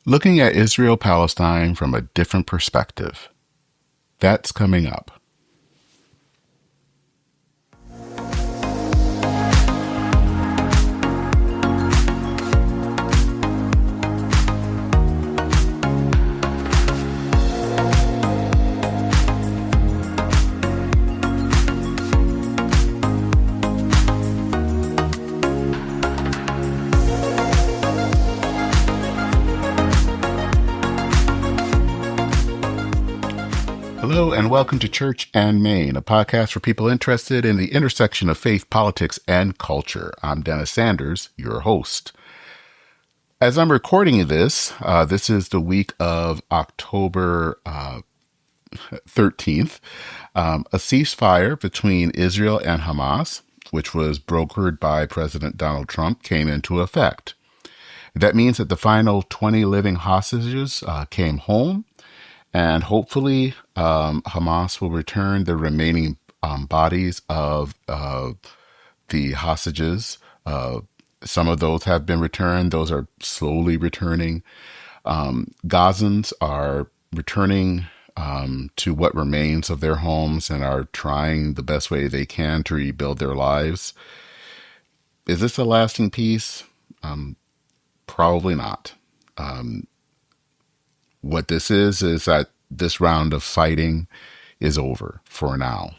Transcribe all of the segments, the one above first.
Looking at Israel-Palestine from a different perspective. That's coming up. Hello and welcome to Church and Main, a podcast for people interested in the intersection of faith, politics, and culture. I'm Dennis Sanders, your host. As I'm recording this, this is the week of October 13th. A ceasefire between Israel and Hamas, which was brokered by President Donald Trump, came into effect. That means that the final 20 living hostages came home. And hopefully, Hamas will return the remaining bodies of the hostages. Some of those have been returned. Those are slowly returning. Gazans are returning to what remains of their homes and are trying the best way they can to rebuild their lives. Is this a lasting peace? Probably not. What this is that this round of fighting is over for now.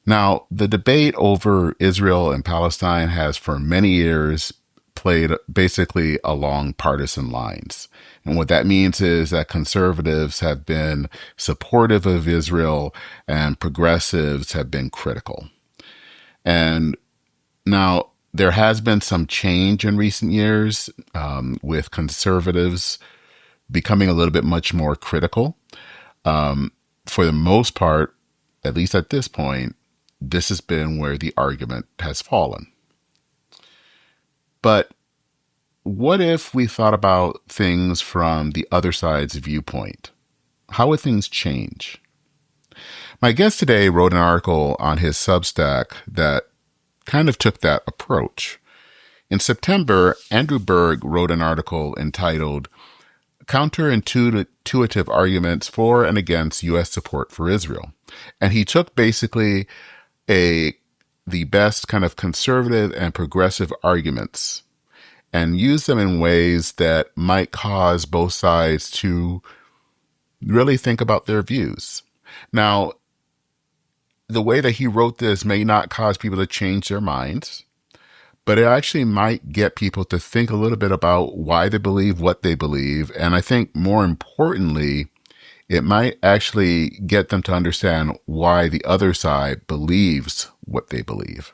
Now, the debate over Israel and Palestine has for many years played basically along partisan lines. And what that means is that conservatives have been supportive of Israel and progressives have been critical. And now there has been some change in recent years with conservatives becoming a little bit much more critical. For the most part, at least at this point, this has been where the argument has fallen. But what if we thought about things from the other side's viewpoint? How would things change? My guest today wrote an article on his Substack that kind of took that approach. In September, Andrew Berg wrote an article entitled Counterintuitive Arguments for and Against U.S. Support for Israel. And he took basically the best kind of conservative and progressive arguments and used them in ways that might cause both sides to really think about their views. Now, the way that he wrote this may not cause people to change their minds, but it actually might get people to think a little bit about why they believe what they believe. And I think more importantly, it might actually get them to understand why the other side believes what they believe.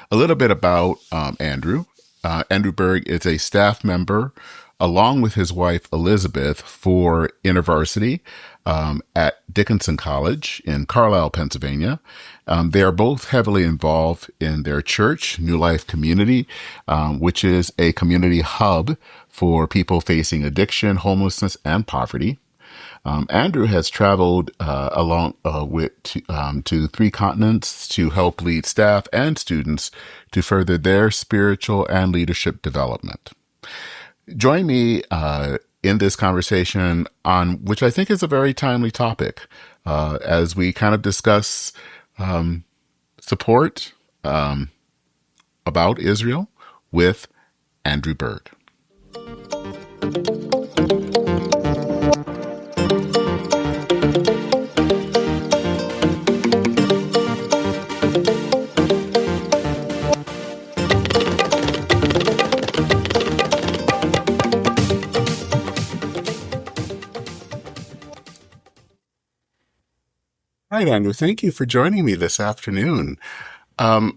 A little bit about Andrew. Andrew Berg is a staff member, along with his wife Elizabeth, for InterVarsity at Dickinson College in Carlisle, Pennsylvania. They are both heavily involved in their church, New Life Community, which is a community hub for people facing addiction, homelessness, and poverty. Andrew has traveled to 3 continents to help lead staff and students to further their spiritual and leadership development. Join me in this conversation on which I think is a very timely topic as we kind of discuss support about Israel with Andrew Berg. Hi, Andrew. Thank you for joining me this afternoon. I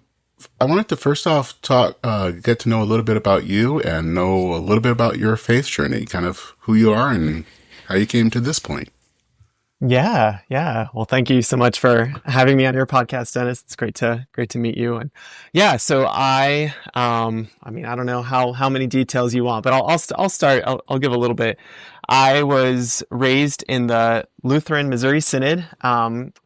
wanted to first off get to know a little bit about you and know a little bit about your faith journey, kind of who you are and how you came to this point. Yeah. Well, thank you so much for having me on your podcast, Dennis. It's great to meet you. And yeah, so I don't know how many details you want, but I'll start. I'll give a little bit. I was raised in the Lutheran Missouri Synod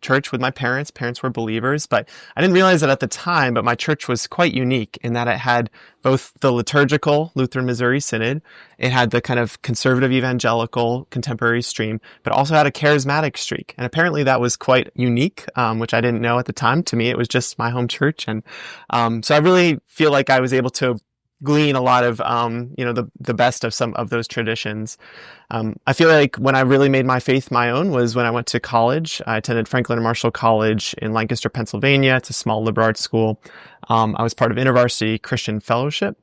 church with my parents. Parents were believers, but I didn't realize it at the time, but my church was quite unique in that it had both the liturgical Lutheran Missouri Synod, it had the kind of conservative evangelical contemporary stream, but also had a charismatic streak. And apparently that was quite unique, which I didn't know at the time. To me, it was just my home church. And so I really feel like I was able to glean a lot of, the best of some of those traditions. I feel like when I really made my faith my own was when I went to college. I attended Franklin and Marshall College in Lancaster, Pennsylvania. It's a small liberal arts school. I was part of InterVarsity Christian Fellowship,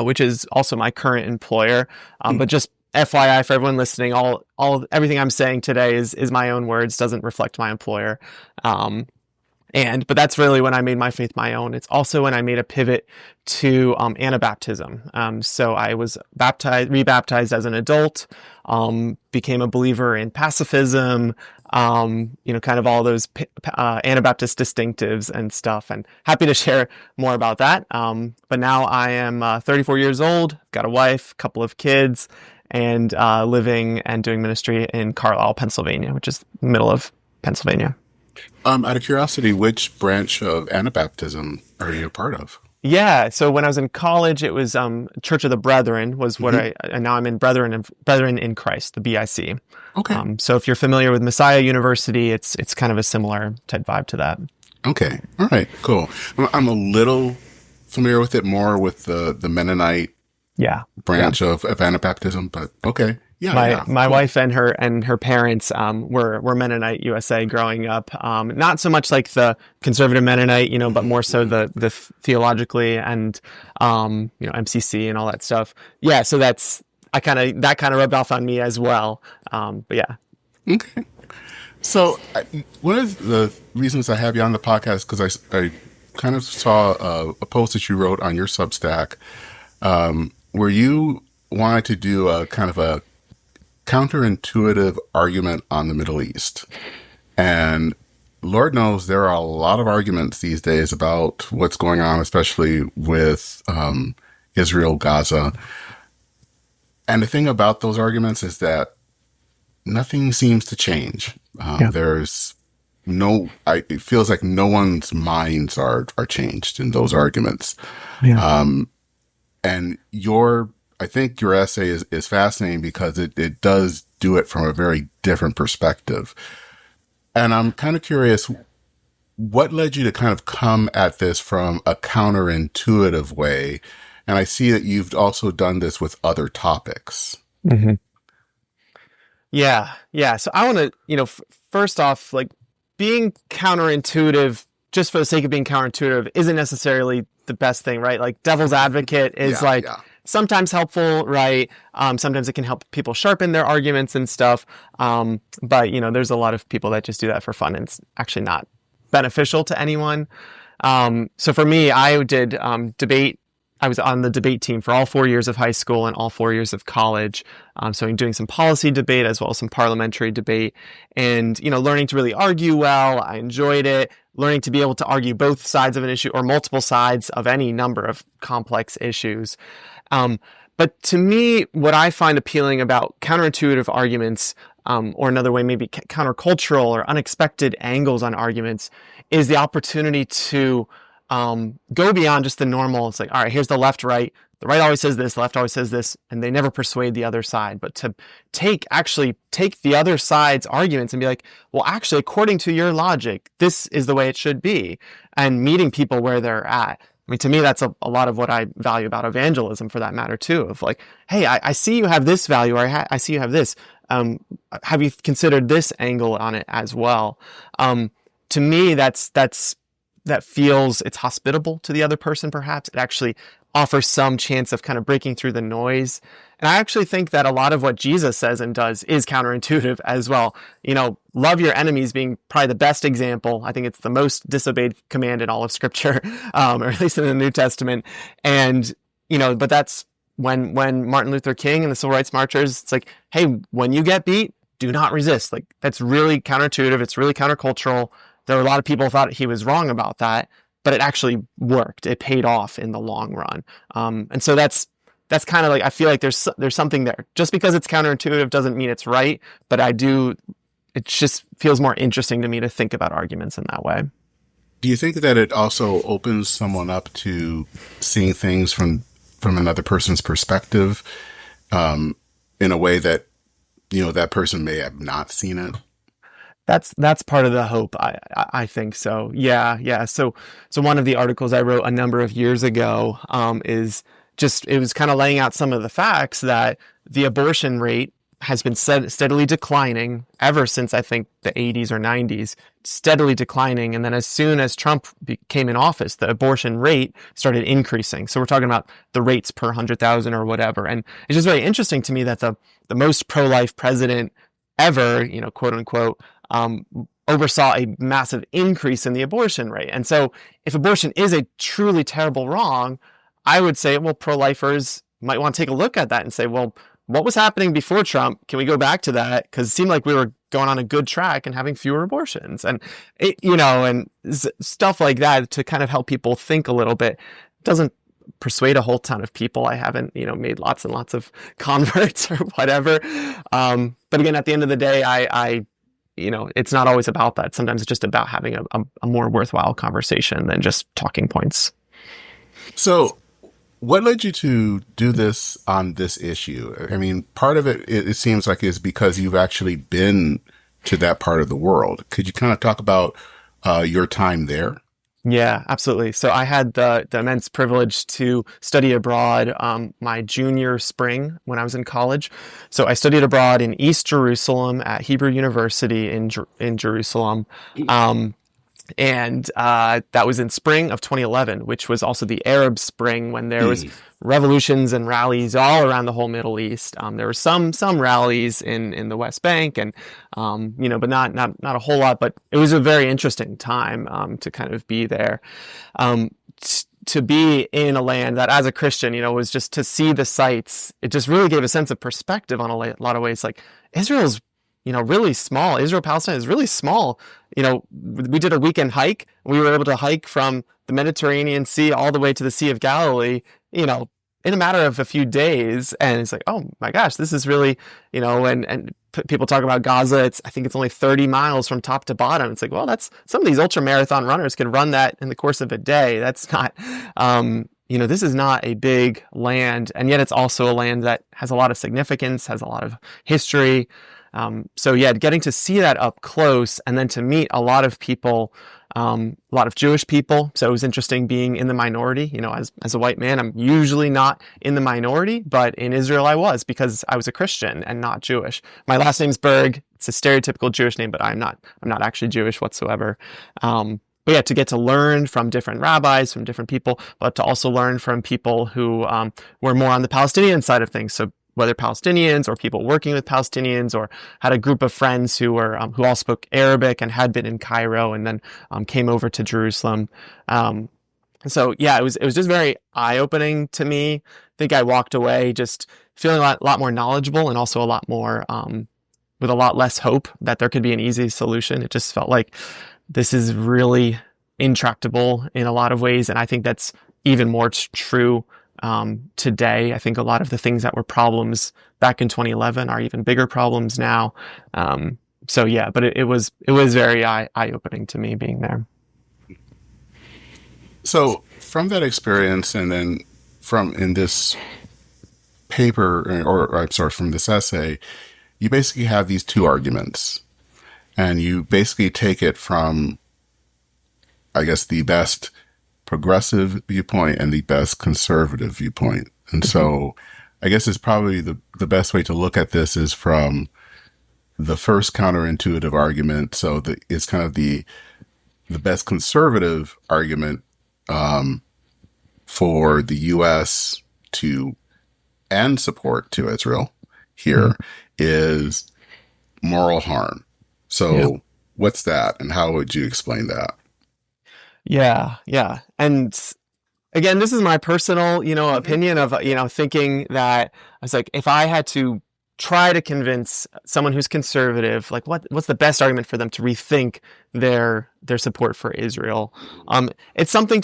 which is also my current employer. But just FYI for everyone listening, everything I'm saying today is my own words, doesn't reflect my employer. But that's really when I made my faith my own. It's also when I made a pivot to Anabaptism. So I was rebaptized as an adult, became a believer in pacifism, kind of all those Anabaptist distinctives and stuff. And happy to share more about that. But now I am 34 years old, got a wife, couple of kids, and living and doing ministry in Carlisle, Pennsylvania, which is the middle of Pennsylvania. Out of curiosity, which branch of Anabaptism are you a part of? Yeah, so when I was in college, it was Church of the Brethren was what and now I'm in Brethren in Christ, the BIC. Okay. So if you're familiar with Messiah University, it's kind of a similar type vibe to that. Okay. All right. Cool. I'm a little familiar with it more with the Mennonite branch of Anabaptism, but okay. Yeah, my wife and her parents were Mennonite USA growing up. Not so much like the conservative Mennonite, but more so the theologically and MCC and all that stuff. Yeah, so that kind of rubbed off on me as well. But yeah. Okay. So one of the reasons I have you on the podcast because I kind of saw a post that you wrote on your Substack where you wanted to do a kind of a counterintuitive argument on the Middle East. And Lord knows there are a lot of arguments these days about what's going on, especially with Israel, Gaza. And the thing about those arguments is that nothing seems to change. There's it feels like no one's minds are changed in those arguments. Yeah. And I think your essay is fascinating because it does do it from a very different perspective. And I'm kind of curious, what led you to kind of come at this from a counterintuitive way? And I see that you've also done this with other topics. Mm-hmm. Yeah. So I want to, first off, like being counterintuitive just for the sake of being counterintuitive isn't necessarily the best thing, right? Like devil's advocate is sometimes helpful, right? Sometimes it can help people sharpen their arguments and stuff. But, there's a lot of people that just do that for fun and it's actually not beneficial to anyone. So for me, I did debate. I was on the debate team for all 4 years of high school and all 4 years of college. So I'm doing some policy debate as well as some parliamentary debate and, learning to really argue well. I enjoyed it. Learning to be able to argue both sides of an issue or multiple sides of any number of complex issues. But to me, what I find appealing about counterintuitive arguments, or another way, maybe countercultural or unexpected angles on arguments, is the opportunity to go beyond just the normal. It's like, all right, here's the left, right. The right always says this, the left always says this, and they never persuade the other side. But to take the other side's arguments and be like, well, actually, according to your logic, this is the way it should be, and meeting people where they're at. I mean, to me, that's a lot of what I value about evangelism, for that matter, too. Of like, hey, I see you have this value, or I see you have this. Have you considered this angle on it as well? To me, that feels it's hospitable to the other person. Perhaps it actually offers some chance of kind of breaking through the noise. And I actually think that a lot of what Jesus says and does is counterintuitive as well. Love your enemies being probably the best example. I think it's the most disobeyed command in all of Scripture, or at least in the New Testament. And, but that's when Martin Luther King and the Civil Rights Marchers, it's like, hey, when you get beat, do not resist. Like, that's really counterintuitive. It's really countercultural. There were a lot of people who thought he was wrong about that, but it actually worked. It paid off in the long run. And so that's that's kind of like, I feel like there's something there. Just because it's counterintuitive doesn't mean it's right, but it just feels more interesting to me to think about arguments in that way. Do you think that it also opens someone up to seeing things from another person's perspective, in a way that, that person may have not seen it? That's part of the hope. I think so. Yeah. So one of the articles I wrote a number of years ago, it was kind of laying out some of the facts that the abortion rate has been steadily declining ever since, I think, the 80s or 90s, steadily declining. And then as soon as Trump came in office, the abortion rate started increasing. So we're talking about the rates per 100,000 or whatever. And it's just very interesting to me that the most pro-life president ever, quote unquote, oversaw a massive increase in the abortion rate. And so if abortion is a truly terrible wrong, I would say, well, pro-lifers might want to take a look at that and say, well, what was happening before Trump? Can we go back to that? Because it seemed like we were going on a good track and having fewer abortions, and stuff like that to kind of help people think a little bit. It doesn't persuade a whole ton of people. I haven't, made lots and lots of converts or whatever. But again, at the end of the day, I it's not always about that. Sometimes it's just about having a more worthwhile conversation than just talking points. So, what led you to do this on this issue? I mean, part of it seems like is because you've actually been to that part of the world. Could you kind of talk about your time there? Yeah, absolutely. So I had the immense privilege to study abroad my junior spring when I was in college. So I studied abroad in East Jerusalem at Hebrew University in Jerusalem. And that was in spring of 2011, which was also the Arab Spring, when there was revolutions and rallies all around the whole Middle East. There were some rallies in the West Bank, and but not a whole lot. But it was a very interesting time to kind of be there, to be in a land that, as a Christian, was just to see the sights. It just really gave a sense of perspective on a lot of ways. Like, Israel's really small. Israel-Palestine is really small. We did a weekend hike. We were able to hike from the Mediterranean Sea all the way to the Sea of Galilee, in a matter of a few days. And it's like, oh my gosh, this is really, and people talk about Gaza. I think it's only 30 miles from top to bottom. It's like, well, that's, some of these ultra marathon runners can run that in the course of a day. That's not, this is not a big land. And yet it's also a land that has a lot of significance, has a lot of history. So yeah, getting to see that up close, and then to meet a lot of people, a lot of Jewish people. So it was interesting being in the minority. As a white man, I'm usually not in the minority, but in Israel I was, because I was a Christian and not Jewish. My last name's Berg. It's a stereotypical Jewish name, but I'm not actually Jewish whatsoever. But yeah, to get to learn from different rabbis, from different people, but to also learn from people who were more on the Palestinian side of things. So whether Palestinians or people working with Palestinians, or had a group of friends who were who all spoke Arabic and had been in Cairo and then came over to Jerusalem. So yeah, it was just very eye-opening to me. I think I walked away just feeling a lot more knowledgeable, and also a lot more with a lot less hope that there could be an easy solution. It just felt like this is really intractable in a lot of ways, and I think that's even more true today. I think a lot of the things that were problems back in 2011 are even bigger problems now. So yeah, but it was very eye-opening to me being there. So from that experience, and then in this paper, or I'm sorry, from this essay, you basically have these two arguments, and you basically take it from, I guess, the best progressive viewpoint and the best conservative viewpoint. And so I guess it's probably the best way to look at this is from the first counterintuitive argument. So it's kind of the best conservative argument for the U.S. to end support to Israel here is moral harm. So what's that, and how would you explain that? Yeah. And again, this is my personal, opinion of, thinking that I was like, if I had to try to convince someone who's conservative, like what's the best argument for them to rethink their support for Israel? It's something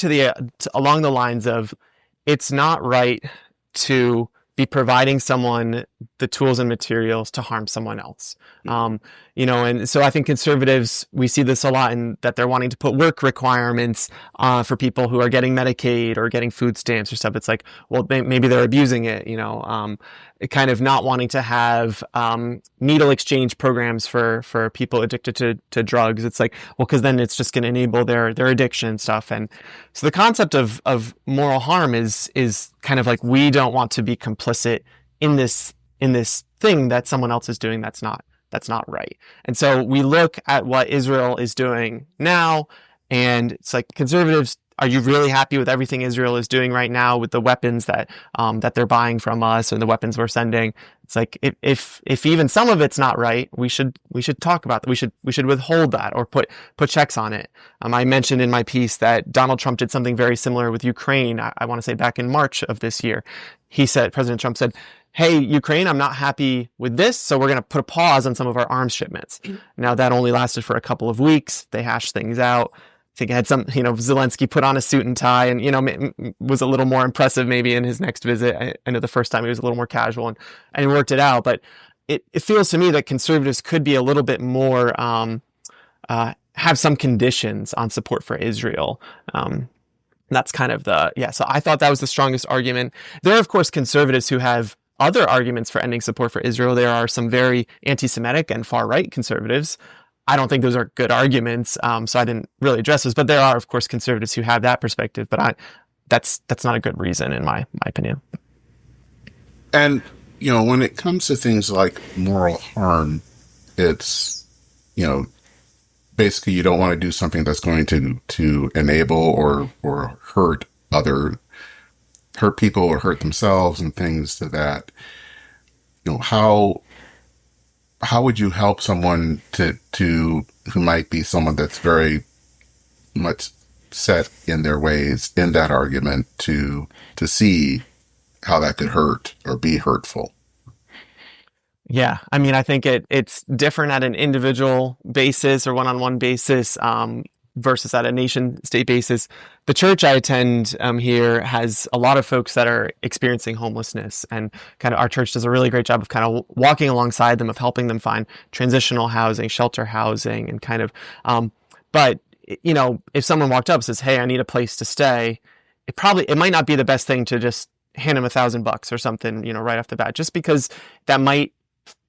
along the lines of, it's not right to be providing someone the tools and materials to harm someone else. And so I think conservatives, we see this a lot in that they're wanting to put work requirements for people who are getting Medicaid or getting food stamps or stuff. It's like, well, maybe they're abusing it, kind of not wanting to have needle exchange programs for people addicted to drugs. It's like, well, because then it's just going to enable their addiction stuff. And so the concept of moral harm is kind of like, we don't want to be complicit in this thing that someone else is doing that's not right. And so we look at what Israel is doing now, and it's like, conservatives, are you really happy with everything Israel is doing right now with the weapons that they're buying from us and the weapons we're sending? It's like, if even some of it's not right, we should talk about that. We should withhold that or put checks on it. I mentioned in my piece that Donald Trump did something very similar with Ukraine. I want to say back in March of this year, President Trump said, hey, Ukraine, I'm not happy with this, so we're going to put a pause on some of our arms shipments. Now, that only lasted for a couple of weeks. They hashed things out. I think I had Zelensky put on a suit and tie and, was a little more impressive maybe in his next visit. I know the first time he was a little more casual and he worked it out. But it feels to me that conservatives could be a little bit more, have some conditions on support for Israel. That's kind of so I thought that was the strongest argument. There are, of course, conservatives who have other arguments for ending support for Israel. There are some very anti-Semitic and far-right conservatives. I don't think those are good arguments, so I didn't really address those. But there are, of course, conservatives who have that perspective. But that's not a good reason, in my opinion. And, when it comes to things like moral harm, it's, basically you don't want to do something that's going to enable or hurt people or hurt themselves and things to that. How would you help someone who might be someone that's very much set in their ways in that argument to see how that could hurt or be hurtful? Yeah, I mean, I think it's different at an individual basis or one-on-one basis versus at a nation-state basis. The church I attend here has a lot of folks that are experiencing homelessness, and kind of our church does a really great job of kind of walking alongside them, of helping them find transitional housing, shelter housing, and kind of, but, if someone walked up and says, hey, I need a place to stay, it might not be the best thing to just hand them $1,000 or something, right off the bat, just because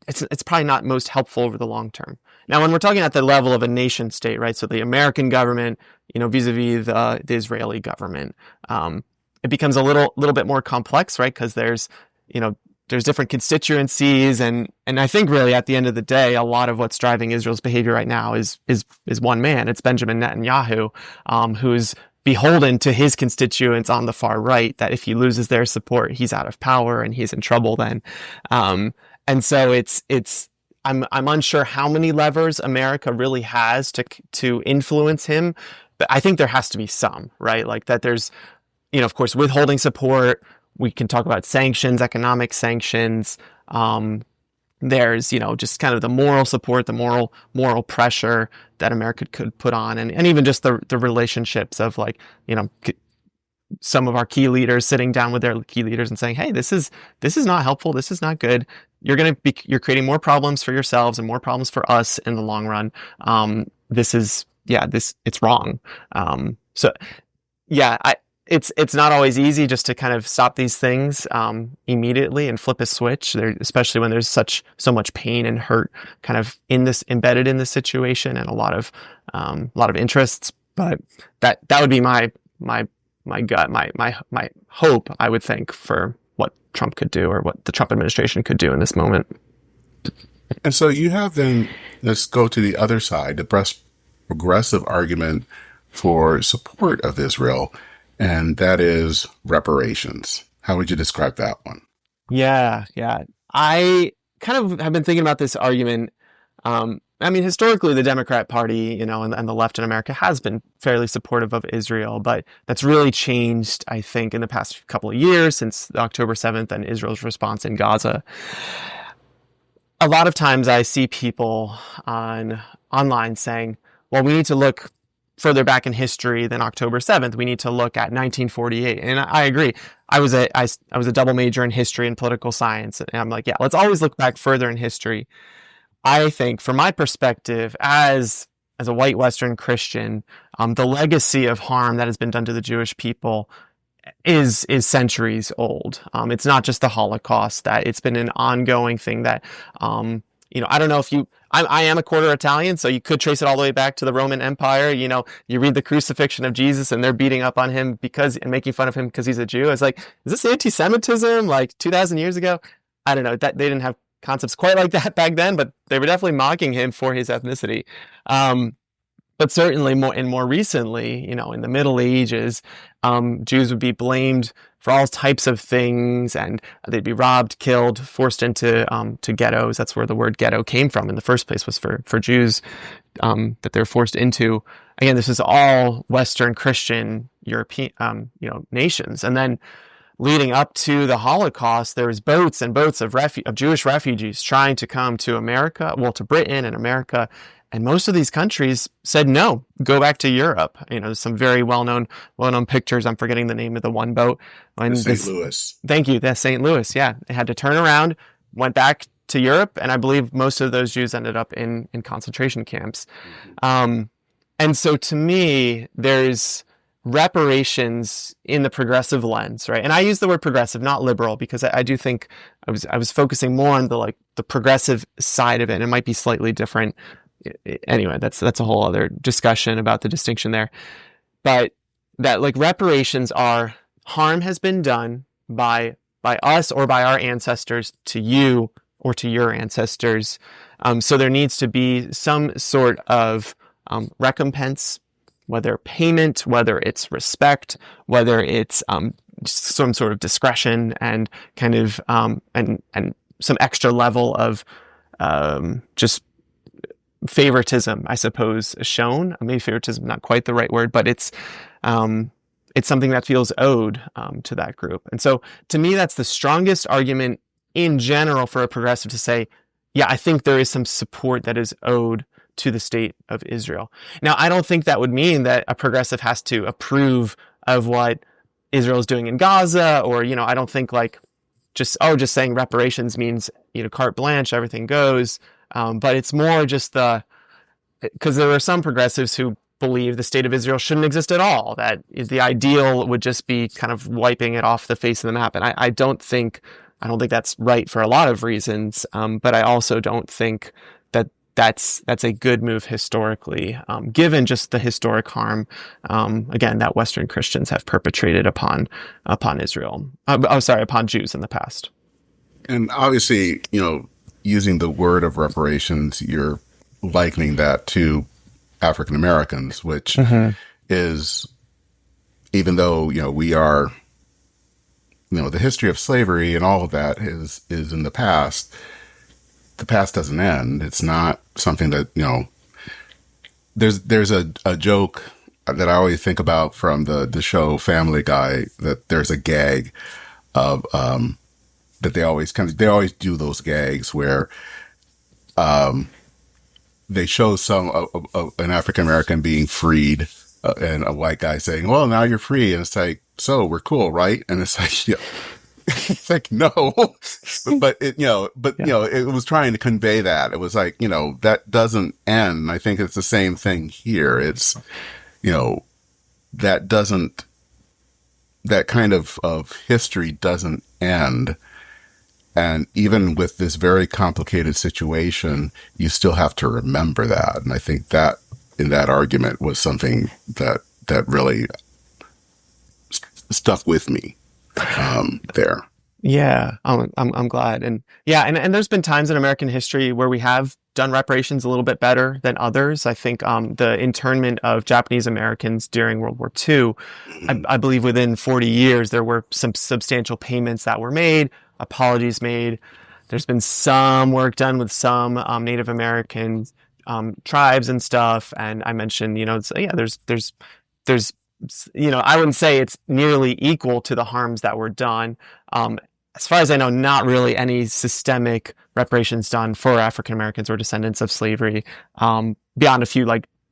it's probably not most helpful over the long term. Now, when we're talking at the level of a nation state, right? So the American government, vis-a-vis the Israeli government, it becomes a little bit more complex, right? Because there's different constituencies, and I think really at the end of the day, a lot of what's driving Israel's behavior right now is one man. It's Benjamin Netanyahu, who's beholden to his constituents on the far right, that if he loses their support, he's out of power and he's in trouble then. And so I'm unsure how many levers America really has to influence him, but I think there has to be some, right? Like that there's, of course, withholding support. We can talk about sanctions, economic sanctions. There's, just kind of the moral support, the moral pressure that America could put on, and even just the relationships of some of our key leaders sitting down with their key leaders and saying, hey, this is not helpful. This is not good. You're creating more problems for yourselves and more problems for us in the long run. It's wrong. It's not always easy just to kind of stop these things immediately and flip a switch, especially when there's so much pain and hurt kind of embedded in this situation, and a lot of interests. But that would be my gut, my hope, I would think, for what Trump could do or what the Trump administration could do in this moment. And so you have then, let's go to the other side, the progressive argument for support of Israel, and that is reparations. How would you describe that one? Yeah. I kind of have been thinking about this argument. Historically, the Democrat Party, and the left in America has been fairly supportive of Israel, but that's really changed, I think, in the past couple of years since October 7th and Israel's response in Gaza. A lot of times I see people online saying, well, we need to look further back in history than October 7th. We need to look at 1948. And I agree. I was a double major in history and political science. And I'm like, yeah, let's always look back further in history. I think, from my perspective, as a white Western Christian, the legacy of harm that has been done to the Jewish people is centuries old. It's not just the Holocaust, that it's been an ongoing thing that, I don't know if I am a quarter Italian, so you could trace it all the way back to the Roman Empire. You read the crucifixion of Jesus and they're beating up on him and making fun of him because he's a Jew. It's like, is this anti-Semitism like 2,000 years ago? I don't know. That they didn't have concepts quite like that back then, but they were definitely mocking him for his ethnicity. But certainly more recently, in the Middle Ages, Jews would be blamed for all types of things, and they'd be robbed, killed, forced into to ghettos. That's where the word ghetto came from in the first place, was for Jews that they're forced into. Again, this is all Western Christian European nations, and then leading up to the Holocaust, there was boats and boats of Jewish refugees trying to come to America, to Britain and America. And most of these countries said, no, go back to Europe. There's some very well-known pictures. I'm forgetting the name of the one boat. St. Louis. Thank you. That's St. Louis. Yeah. They had to turn around, went back to Europe. And I believe most of those Jews ended up in concentration camps. And so to me, there's reparations in the progressive lens, right? And I use the word progressive, not liberal, because I do think I was focusing more on the progressive side of it. And it might be slightly different. Anyway, that's a whole other discussion about the distinction there. But that reparations are harm has been done by us or by our ancestors to you or to your ancestors. So there needs to be some sort of recompense, whether payment, whether it's respect, whether it's some sort of discretion and kind of and some extra level of just favoritism, I suppose, shown. Maybe favoritism, not quite the right word, but it's something that feels owed to that group. And so to me, that's the strongest argument in general for a progressive to say, yeah, I think there is some support that is owed to the state of Israel. Now, I don't think that would mean that a progressive has to approve of what Israel is doing in Gaza, or, I don't think just saying reparations means, carte blanche, everything goes. But it's more just because there are some progressives who believe the state of Israel shouldn't exist at all. That is, the ideal would just be kind of wiping it off the face of the map. And I don't think that's right for a lot of reasons. But I also don't think that that's a good move historically, given just the historic harm, again, that Western Christians have perpetrated upon Israel. Upon Jews in the past. And obviously, using the word of reparations, you're likening that to African Americans, which is, even though, we are, the history of slavery and all of that is in the past doesn't end. It's not something that, there's a joke that I always think about from the show Family Guy, that there's a gag of, that they always do those gags where they show an African American being freed and a white guy saying, "Well, now you're free," and it's like, "So we're cool, right?" And it's like, yeah. It's like, no, but it was trying to convey that. It was like, that doesn't end. And I think it's the same thing here. It's, that kind of history doesn't end. And even with this very complicated situation, you still have to remember that. And I think that in that argument was something that really stuck with me there. Yeah, I'm glad. And and there's been times in American history where we have done reparations a little bit better than others. I think the internment of Japanese Americans during World War II, I believe within 40 years, there were some substantial payments that were made, apologies made. There's been some work done with some Native American tribes and stuff. And I mentioned, there's I wouldn't say it's nearly equal to the harms that were done. As far as I know, not really any systemic reparations done for African Americans or descendants of slavery, beyond a few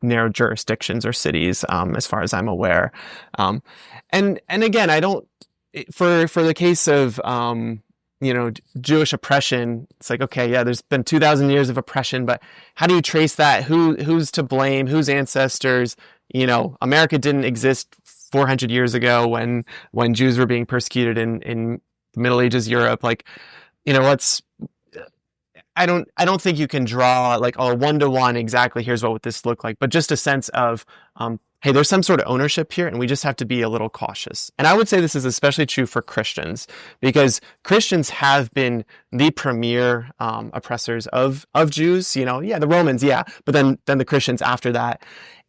narrow jurisdictions or cities, as far as I'm aware. And again, I don't, for the case of, Jewish oppression, it's like, okay, yeah, there's been 2,000 years of oppression, but how do you trace that? Who's to blame? Whose ancestors? America didn't exist 400 years ago when Jews were being persecuted in the Middle Ages Europe. Like, I don't think you can draw like a 1-to-1 exactly here's what would this look like, but just a sense of, hey, there's some sort of ownership here and we just have to be a little cautious. And I would say this is especially true for Christians, because Christians have been the premier oppressors of Jews, the Romans, but then the Christians after that.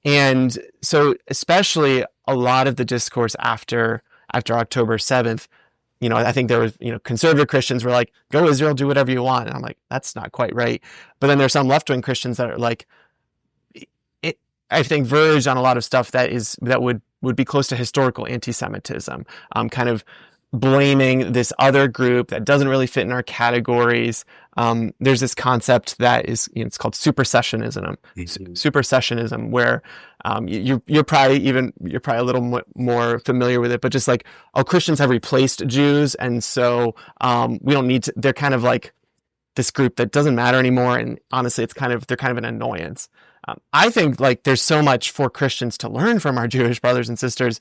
And so especially a lot of the discourse after October 7th, I think there was, conservative Christians were like, go Israel, do whatever you want. And I'm like, that's not quite right. But then there's some left-wing Christians that are like, I think verged on a lot of stuff that would be close to historical anti-Semitism, kind of blaming this other group that doesn't really fit in our categories. There's this concept that is, it's called supersessionism. Supersessionism, where you're probably a little more familiar with it, but just like, Christians have replaced Jews, and so we don't need to. They're kind of like this group that doesn't matter anymore, and honestly, they're kind of an annoyance. I think like there's so much for Christians to learn from our Jewish brothers and sisters,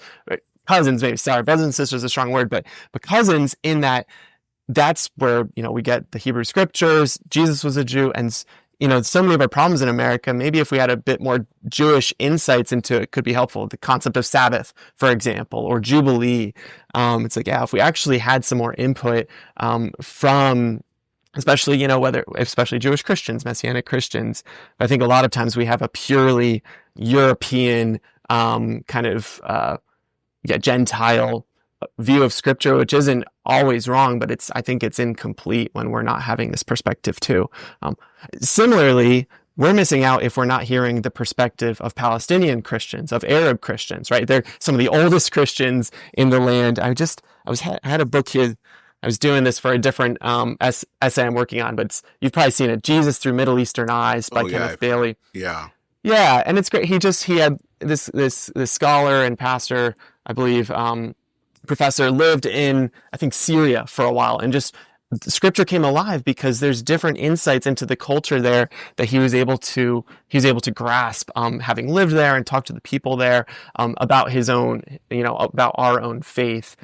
cousins, maybe. Sorry, brothers and sisters is a strong word, but cousins, in that's where, we get the Hebrew scriptures. Jesus was a Jew, and so many of our problems in America, maybe if we had a bit more Jewish insights into it, could be helpful. The concept of Sabbath, for example, or Jubilee. It's like, if we actually had some more input from, especially, especially Jewish Christians, Messianic Christians. I think a lot of times we have a purely European kind of Gentile view of Scripture, which isn't always wrong, but I think it's incomplete when we're not having this perspective too. Similarly, we're missing out if we're not hearing the perspective of Palestinian Christians, of Arab Christians, right? They're some of the oldest Christians in the land. I had a book here. I was doing this for a different essay I'm working on, but you've probably seen it, Jesus Through Middle Eastern Eyes by Kenneth Bailey. Yeah. Yeah, and it's great. He had this scholar and pastor, I believe, professor, lived in, I think, Syria for a while, and just Scripture came alive because there's different insights into the culture there that he was able to grasp, having lived there and talked to the people there about his own, about our own faith.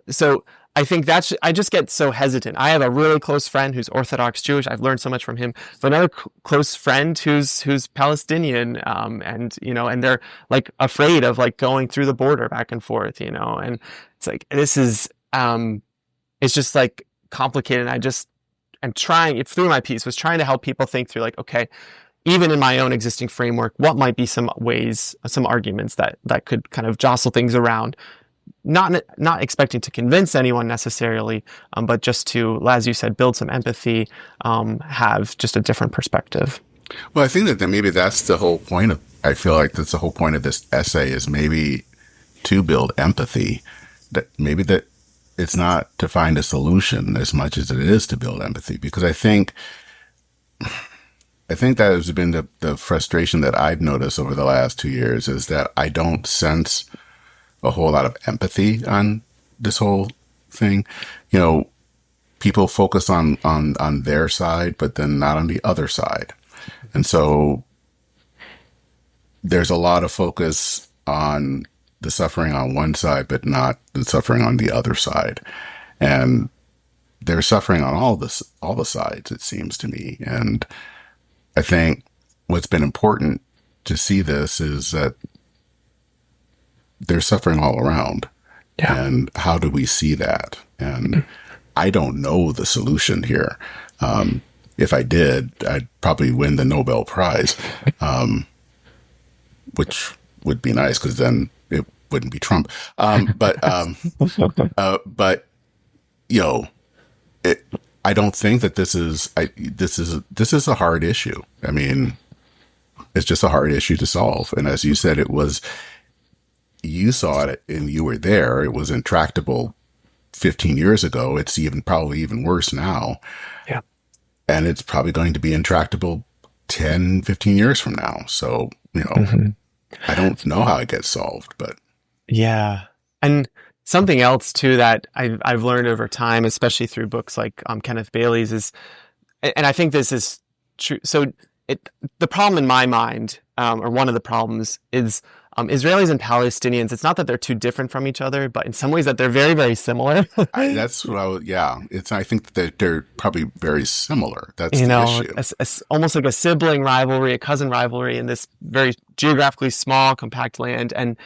So I think I just get so hesitant. I have a really close friend who's Orthodox Jewish. I've learned so much from him. But another close friend who's Palestinian, and they're like afraid of like going through the border back and forth, and it's like, this is, it's just like complicated. I'm trying, through my piece, was trying to help people think through like, okay, even in my own existing framework, what might be some ways, some arguments that could kind of jostle things around. Not expecting to convince anyone necessarily, but just to, as you said, build some empathy, have just a different perspective. Well, I think that maybe that's the whole point of, I feel like that's the whole point of this essay, is maybe to build empathy, that maybe that it's not to find a solution as much as it is to build empathy, because I think that has been the frustration that I've noticed over the last 2 years, is that I don't sense a whole lot of empathy on this whole thing. People focus on their side, but then not on the other side. And so there's a lot of focus on the suffering on one side, but not the suffering on the other side. And they're suffering on all the sides, it seems to me. And I think what's been important to see this is that they're suffering all around. Yeah. And how do we see that? And I don't know the solution here. If I did, I'd probably win the Nobel Prize, which would be nice, because then it wouldn't be Trump. But I don't think that this is a hard issue. I mean, it's just a hard issue to solve. And as you said, you saw it and you were there. It was intractable 15 years ago. It's probably even worse now. Yeah. And it's probably going to be intractable 10, 15 years from now. So, I don't know how it gets solved, but. Yeah. And something else too that I've learned over time, especially through books like Kenneth Bailey's, is, and I think this is true. So the problem in my mind, or one of the problems, is Israelis and Palestinians. It's not that they're too different from each other, but in some ways that they're very, very similar. That's what I think that they're probably very similar. That's the issue. Almost like a sibling rivalry, a cousin rivalry in this very geographically small, compact land. And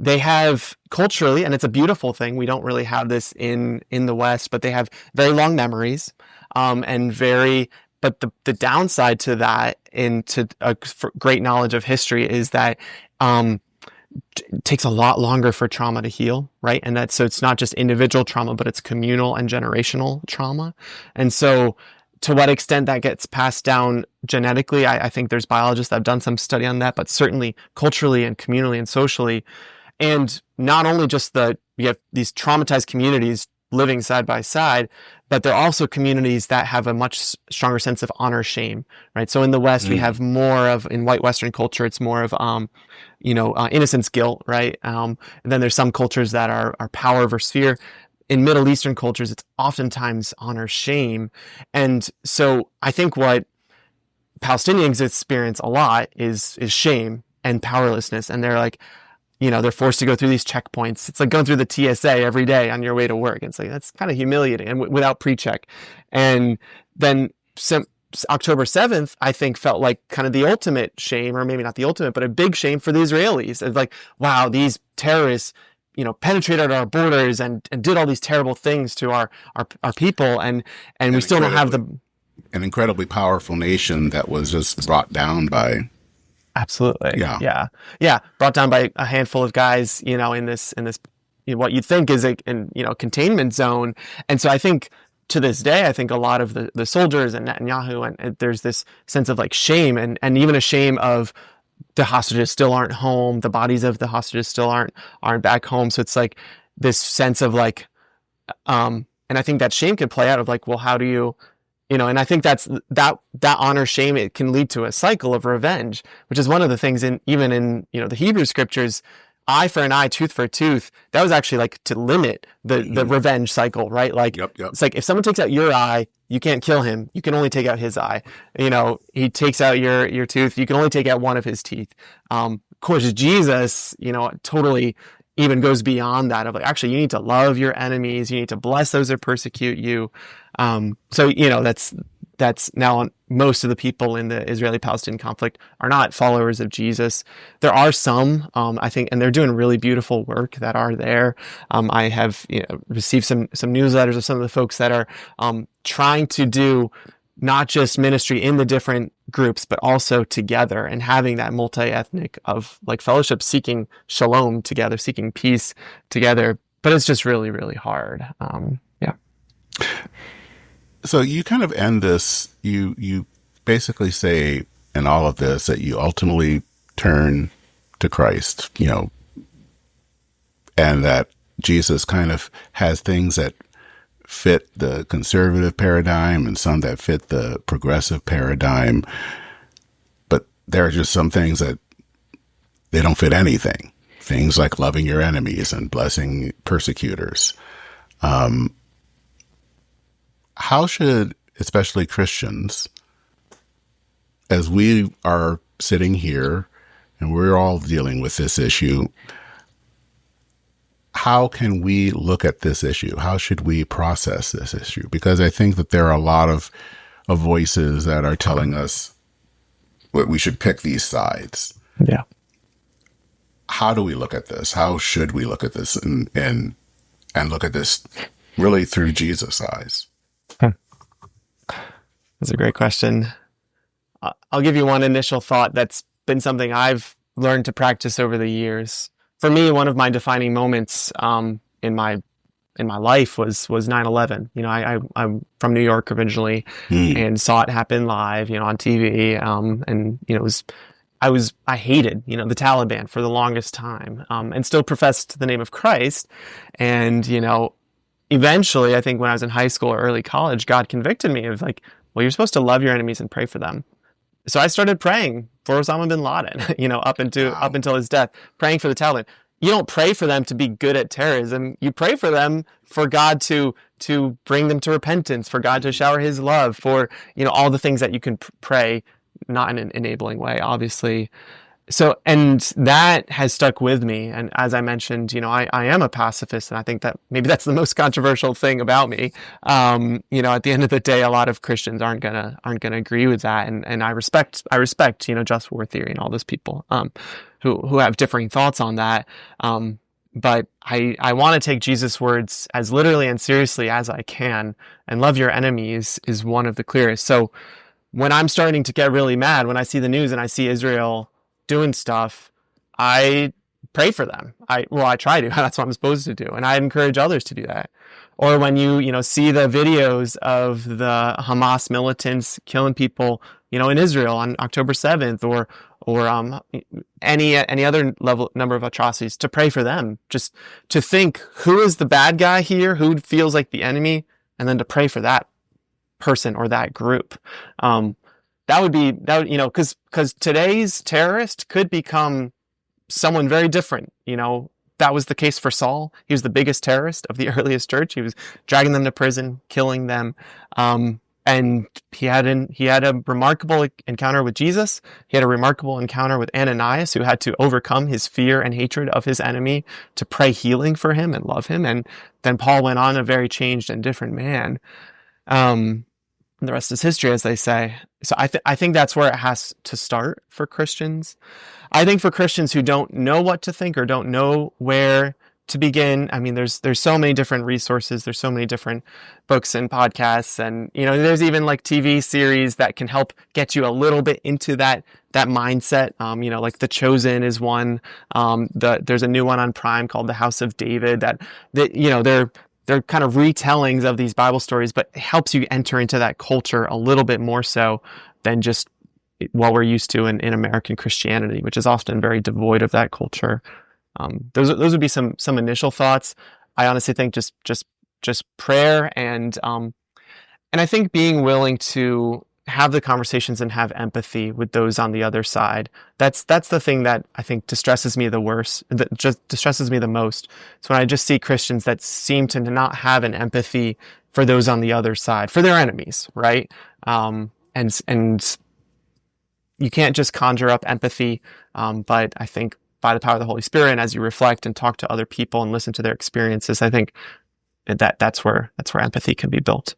they have culturally, and it's a beautiful thing. We don't really have this in the West, but they have very long memories, but the downside to that, into a great knowledge of history, is that it takes a lot longer for trauma to heal, right? And so it's not just individual trauma, but it's communal and generational trauma. And so to what extent that gets passed down genetically, I think there's biologists that have done some study on that, but certainly culturally and communally and socially. And not only just we have these traumatized communities living side by side, but they're also communities that have a much stronger sense of honor shame, right? So in the West, we have more of, in white Western culture, it's more of, innocence guilt, right? And then there's some cultures that are power versus fear. In Middle Eastern cultures, it's oftentimes honor shame. And so I think what Palestinians experience a lot is shame and powerlessness. And they're like, they're forced to go through these checkpoints. It's like going through the TSA every day on your way to work. It's like, that's kind of humiliating, and without pre-check. And then October 7th, I think, felt like kind of the ultimate shame, or maybe not the ultimate, but a big shame for the Israelis. It's like, wow, these terrorists, penetrated our borders and did all these terrible things to our people. And we still don't have an incredibly powerful nation that was just brought down by. Absolutely. Yeah. Brought down by a handful of guys, in this, what you'd think is a containment zone. And so I think to this day, I think a lot of the soldiers and Netanyahu, and there's this sense of like shame and even a shame of the hostages still aren't home. The bodies of the hostages still aren't back home. So it's like this sense of like, and I think that shame could play out of like, well, how do you, and I think that's that honor shame, it can lead to a cycle of revenge, which is one of the things even in the Hebrew scriptures, eye for an eye, tooth for a tooth. That was actually like to limit the revenge cycle, right? Like, It's like if someone takes out your eye, you can't kill him. You can only take out his eye. He takes out your tooth. You can only take out one of his teeth. Of course, Jesus, totally even goes beyond that of like, actually, you need to love your enemies. You need to bless those that persecute you. So, that's now most of the people in the Israeli-Palestinian conflict are not followers of Jesus. There are some, I think, and they're doing really beautiful work that are there. I have received some newsletters of some of the folks that are trying to do not just ministry in the different groups, but also together, and having that multi-ethnic of like fellowship, seeking shalom together, seeking peace together. But it's just really, really hard. So you kind of end this, you basically say in all of this that you ultimately turn to Christ, and that Jesus kind of has things that fit the conservative paradigm and some that fit the progressive paradigm. But there are just some things that they don't fit anything. Things like loving your enemies and blessing persecutors. How should, especially Christians, as we are sitting here and we're all dealing with this issue, how can we look at this issue? How should we process this issue? Because I think that there are a lot of voices that are telling us that we should pick these sides. Yeah. How do we look at this? How should we look at this and look at this really through Jesus' eyes? That's a great question. I'll give you one initial thought that's been something I've learned to practice over the years. For me, one of my defining moments in my life was 9/11. I'm from New York originally, and saw it happen live, on TV. And I hated, the Taliban for the longest time, and still professed the name of Christ. And eventually, I think when I was in high school or early college, God convicted me of like, well, you're supposed to love your enemies and pray for them. So I started praying for Osama bin Laden, up until his death, praying for the Taliban. You don't pray for them to be good at terrorism. You pray for them for God to bring them to repentance, for God to shower his love, for, all the things that you can pray, not in an enabling way, obviously. So, and that has stuck with me. And as I mentioned, I am a pacifist, and I think that maybe that's the most controversial thing about me. At the end of the day, a lot of Christians aren't gonna agree with that. And I respect, just war theory and all those people, who have differing thoughts on that. But I want to take Jesus' words as literally and seriously as I can, and love your enemies is one of the clearest. So when I'm starting to get really mad, when I see the news and I see Israel doing stuff, I pray for them. I try to. That's what I'm supposed to do, and I encourage others to do that. Or when you see the videos of the Hamas militants killing people, in Israel on October 7th, or any other number of atrocities, to pray for them. Just to think, who is the bad guy here? Who feels like the enemy? And then to pray for that person or that group. That would because today's terrorist could become someone very different. That was the case for Saul. He was the biggest terrorist of the earliest church. He was dragging them to prison, killing them. And he had a remarkable encounter with Jesus. He had a remarkable encounter with Ananias, who had to overcome his fear and hatred of his enemy to pray healing for him and love him. And then Paul went on a very changed and different man. The rest is history, as they say. So I think that's where it has to start for Christians. I think for Christians who don't know what to think or don't know where to begin, I mean, there's so many different resources. There's so many different books and podcasts, and there's even like TV series that can help get you a little bit into that mindset. Like The Chosen is one. There's a new one on Prime called The House of David. That they're kind of retellings of these Bible stories, but it helps you enter into that culture a little bit more so than just what we're used to in American Christianity, which is often very devoid of that culture. Those would be some initial thoughts. I honestly think just prayer and I think being willing to have the conversations and have empathy with those on the other side. That's the thing that I think distresses me the worst, that just distresses me the most. So when I just see Christians that seem to not have an empathy for those on the other side, for their enemies, right? And you can't just conjure up empathy, but I think by the power of the Holy Spirit, and as you reflect and talk to other people and listen to their experiences, I think that's where empathy can be built.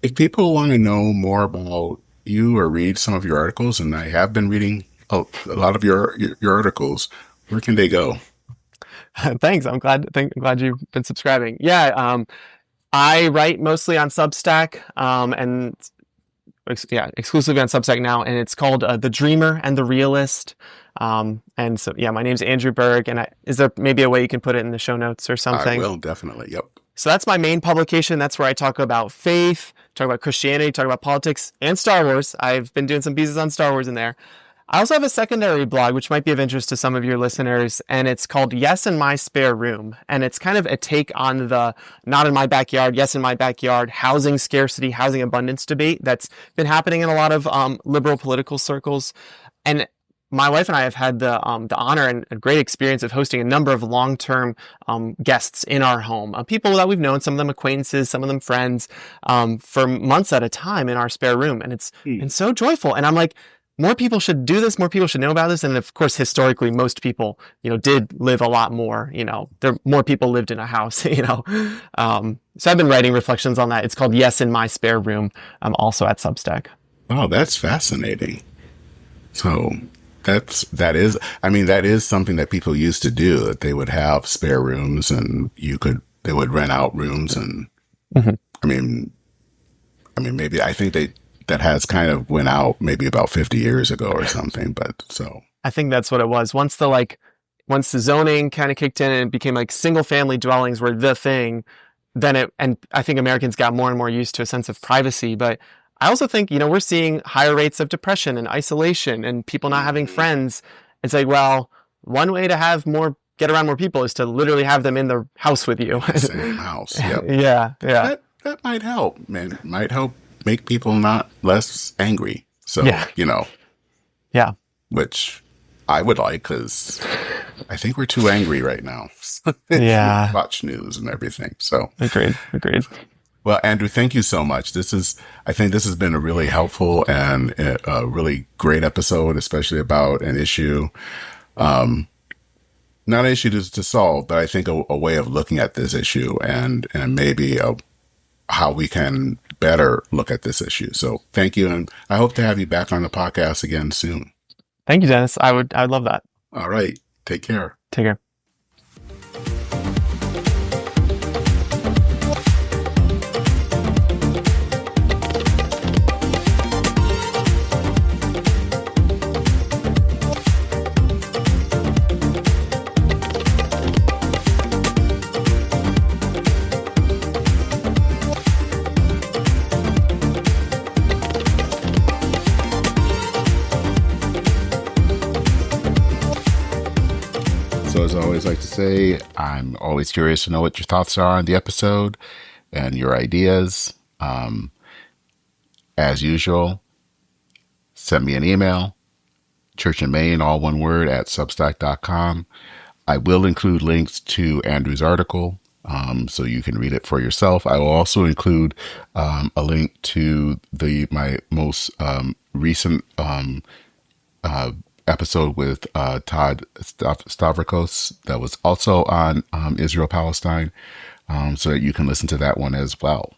If people want to know more about you or read some of your articles, and I have been reading a lot of your articles, where can they go? Thanks. I'm glad you've been subscribing. Yeah. I write mostly on Substack, and exclusively on Substack now, and it's called The Dreamer and the Realist. And so, my name's Andrew Berg, and is there maybe a way you can put it in the show notes or something? I will, definitely. Yep. So that's my main publication. That's where I talk about faith, talk about Christianity, talk about politics, and Star Wars. I've been doing some pieces on Star Wars in there. I also have a secondary blog, which might be of interest to some of your listeners, and it's called Yes in My Spare Room. And it's kind of a take on the not in my backyard, yes in my backyard, housing scarcity, housing abundance debate that's been happening in a lot of liberal political circles. And my wife and I have had the honor and a great experience of hosting a number of long-term guests in our home, people that we've known, some of them acquaintances, some of them friends, for months at a time in our spare room. And it's been so joyful. And I'm like, more people should do this. More people should know about this. And of course, historically, most people, did live a lot more. More people lived in a house. So I've been writing reflections on that. It's called Yes in My Spare Room. I'm also at Substack. Oh, that's fascinating. So that is something that people used to do. That they would have spare rooms, and they would rent out rooms, and maybe I think that has kind of went out maybe about 50 years ago or something. But so I think that's what it was. Once the zoning kind of kicked in and it became like single family dwellings were the thing, and I think Americans got more and more used to a sense of privacy. But I also think, we're seeing higher rates of depression and isolation and people not having friends. It's like, well, one way to get around more people is to literally have them in the house with you. Same house. Yep. Yeah. That might help, man. It might help make people not less angry. So, Yeah. Which I would like, because I think we're too angry right now. Yeah. Watch news and everything. So agreed. Well, Andrew, thank you so much. I think this has been a really helpful and a really great episode, especially about an issue, not an issue to solve, but I think a way of looking at this issue and maybe how we can better look at this issue. So thank you. And I hope to have you back on the podcast again soon. Thank you, Dennis. I'd love that. All right. Take care. Take care. So as I always like to say, I'm always curious to know what your thoughts are on the episode and your ideas. As usual, send me an email, churchandmain, all one word, @substack.com. I will include links to Andrew's article, so you can read it for yourself. I will also include a link to my most recent episode with Todd Stavrakos that was also on Israel-Palestine, so that you can listen to that one as well.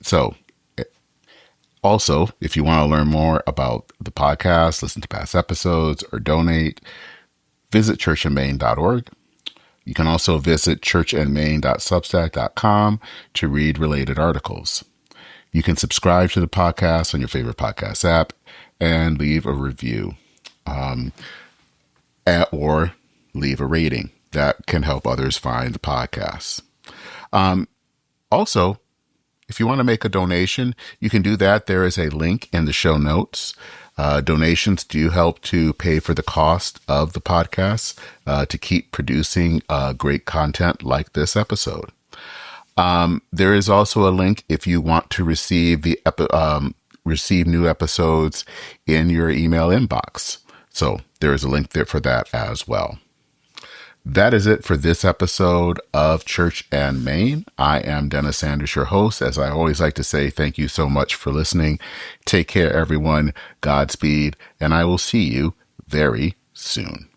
So also, if you want to learn more about the podcast, listen to past episodes, or donate, visit churchandmain.org. You can also visit churchandmain.substack.com to read related articles. You can subscribe to the podcast on your favorite podcast app and leave a review, or leave a rating. That can help others find the podcast. Also, if you want to make a donation, you can do that. There is a link in the show notes. Donations do help to pay for the cost of the podcast, to keep producing great content like this episode. There is also a link if you want to receive receive new episodes in your email inbox. So there is a link there for that as well. That is it for this episode of Church and Main. I am Dennis Sanders, your host. As I always like to say, thank you so much for listening. Take care, everyone. Godspeed, and I will see you very soon.